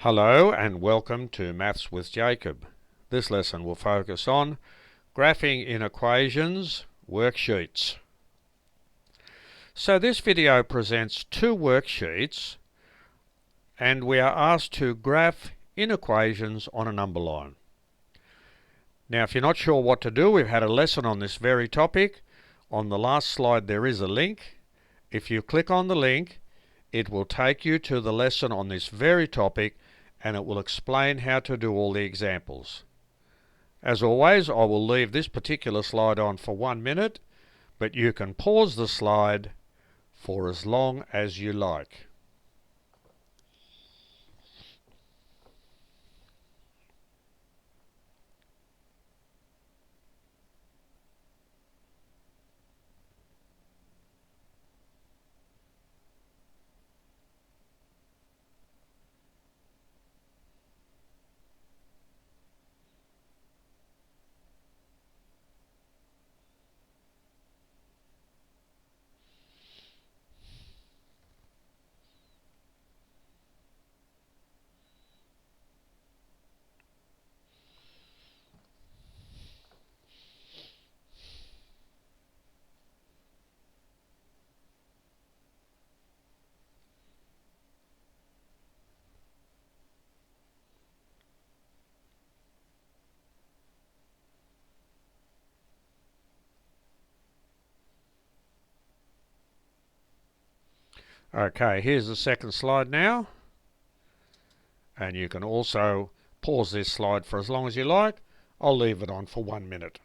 Hello and welcome to Maths with Jacob. This lesson will focus on graphing inequations worksheets. So this video presents two worksheets and we are asked to graph inequations on a number line. Now if you're not sure what to do, we've had a lesson on this very topic. On the last slide there is a link. If you click on the link, it will take you to the lesson on this very topic and it will explain how to do all the examples. As always, I will leave this particular slide on for 1 minute, but you can pause the slide for as long as you like. Okay, here's the second slide now. And you can also pause this slide for as long as you like. I'll leave it on for 1 minute.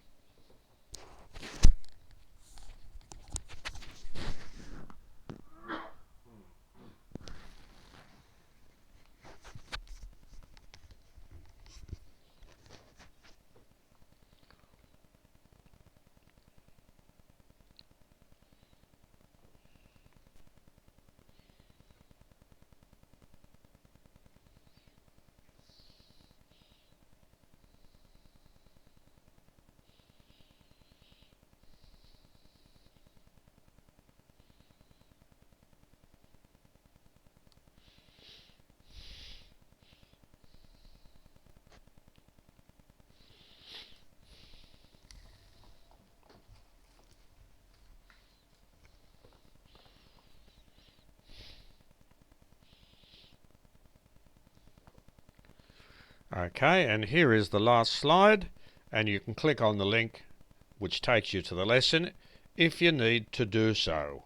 Okay, and here is the last slide, and you can click on the link which takes you to the lesson if you need to do so.